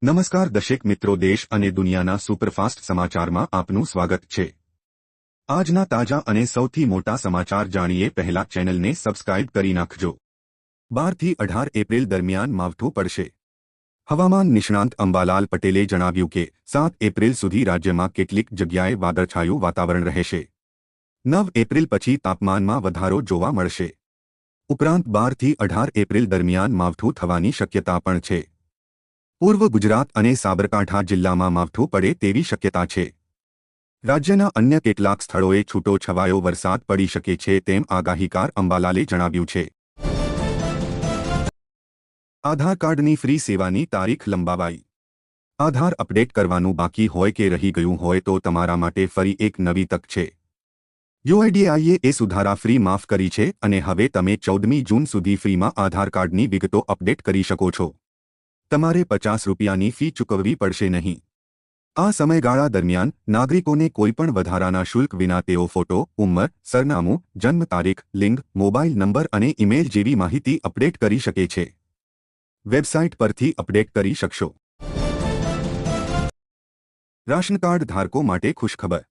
નમસ્કાર દર્શક મિત્રો, દેશ અને દુનિયાના સુપરફાસ્ટ સમાચારમાં આપનું સ્વાગત છે। આજના તાજા અને સૌથી મોટા સમાચાર જાણીએ પહેલા ચેનલને સબસ્ક્રાઇબ કરી નાખજો। 12 થી 18 એપ્રિલ દરમિયાન માવઠું પડશે। હવામાન નિષ્ણાંત અંબાલાલ પટેલે જણાવ્યું કે 7 એપ્રિલ સુધી રાજ્યમાં કેટલીક જગ્યાએ વાદળછાયું વાતાવરણ રહેશે। 9 એપ્રિલ પછી તાપમાનમાં વધારો જોવા મળશે। ઉપરાંત 12 થી 18 એપ્રિલ દરમિયાન માવઠું થવાની શક્યતા પણ છે। પૂર્વ ગુજરાત અને સાબરકાંઠા જિલ્લામાં માવઠું પડે તેવી શક્યતા છે। રાજ્યના અન્ય કેટલાક સ્થળોએ છૂટો છવાયો વરસાદ પડી શકે છે તેમ આગાહીકાર અંબાલાલે જણાવ્યું છે। આધાર કાર્ડની ફ્રી સેવાની તારીખ લંબાવાઈ। આધાર અપડેટ કરવાનું બાકી હોય કે રહી ગયું હોય તો તમારા માટે ફરી એક નવી તક છે। યુઆઈડીએઆઈએ એ સુધારા ફ્રી માફ કરી છે અને હવે તમે 14મી જૂન સુધી ફ્રીમાં આધાર કાર્ડની વિગતો અપડેટ કરી શકો છો। તમારે 50 રૂપિયાની ફી ચૂકવવી પડશે નહીં। આ સમયગાળા દરમિયાન નાગરિકોને કોઈપણ વધારાના શુલ્ક વિના તેઓ ફોટો, ઉંમર, સરનામું, જન્મ તારીખ, લિંગ, મોબાઈલ નંબર અને ઈમેલ જેવી માહિતી અપડેટ કરી શકે છે। વેબસાઇટ પરથી અપડેટ કરી શકશો। રાશન કાર્ડ ધારકો માટે ખુશખબર।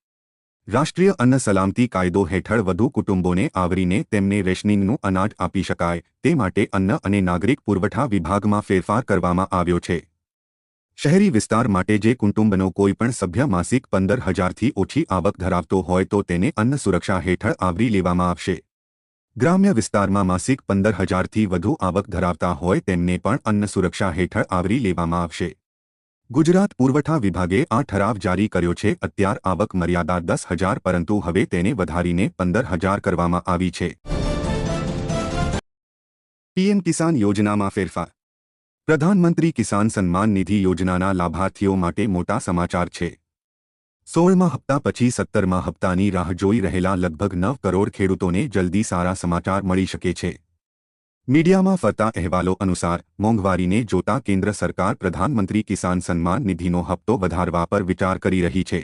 રાષ્ટ્રીય અન્ન સલામતી કાયદો હેઠળ વધુ કુટુંબોને આવરીને તેમને રેશનિંગનું અનાજ આપી શકાય તે માટે અન્ન અને નાગરિક પુરવઠા વિભાગમાં ફેરફાર કરવામાં આવ્યો છે। શહેરી વિસ્તાર માટે જે કુટુંબનો કોઈપણ સભ્ય માસિક 15,000થી ઓછી આવક ધરાવતો હોય તો તેને અન્ન સુરક્ષા હેઠળ આવરી લેવામાં આવશે। ગ્રામ્ય વિસ્તારમાં માસિક 15,000થી વધુ આવક ધરાવતા હોય તેમને પણ અન્ન સુરક્ષા હેઠળ આવરી લેવામાં આવશે। ગુજરાત પુરવઠા વિભાગે આ ઠરાવ જારી કર્યો છે। અત્યાર આવક મર્યાદા 10,000 પરંતુ હવે તેને વધારીને 15,000 કરવામાં આવી છે। પીએમ કિસાન યોજનામાં ફેરફાર। પ્રધાનમંત્રી કિસાન સન્માન નિધિ યોજનાના લાભાર્થીઓ માટે મોટા સમાચાર છે। 16મા હપ્તા પછી 17મા હપ્તાની રાહ જોઈ રહેલા લગભગ 9 કરોડ ખેડૂતોને જલ્દી સારા સમાચાર મળી શકે છે। મીડિયામાં ફરતા અહેવાલો અનુસાર મોંઘવારીને જોતા કેન્દ્ર સરકાર પ્રધાનમંત્રી કિસાન સન્માન નિધિનો હપ્તો વધારવા પર વિચાર કરી રહી છે।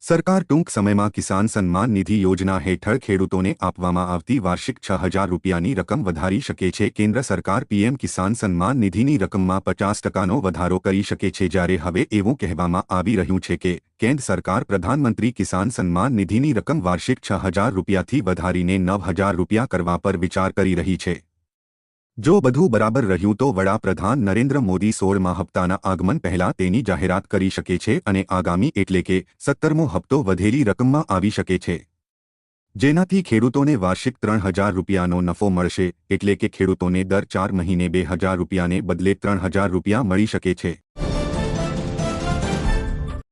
સરકાર ટૂંક સમયમાં કિસાન સન્માન નિધિ યોજના હેઠળ ખેડૂતોને આપવામાં આવતી વાર્ષિક 6,000 રૂપિયાની રકમ વધારી શકે છે। કેન્દ્ર સરકાર પીએમ કિસાન સન્માન નિધિની રકમમાં 50%નો વધારો કરી શકે છે, જ્યારે હવે એવું કહેવામાં આવી રહ્યું છે કે કેન્દ્ર સરકાર પ્રધાનમંત્રી કિસાન સન્માન નિધિની રકમ વાર્ષિક 6,000 રૂપિયાથી વધારીને 9,000 રૂપિયા કરવા પર વિચાર કરી રહી છે। જો બધું બરાબર રહ્યું તો વડાપ્રધાન નરેન્દ્ર મોદી 16મા હપ્તાના આગમન પહેલા તેની જાહેરાત કરી શકે છે અને આગામી એટલે કે 17મો હપ્તો વધેલી રકમમાં આવી શકે છે, જેનાથી ખેડૂતોને વાર્ષિક 3,000 રૂપિયાનો નફો મળશે। એટલે કે ખેડૂતોને દર 4 મહિને 2,000 રૂપિયાને બદલે 3,000 રૂપિયા મળી શકે છે।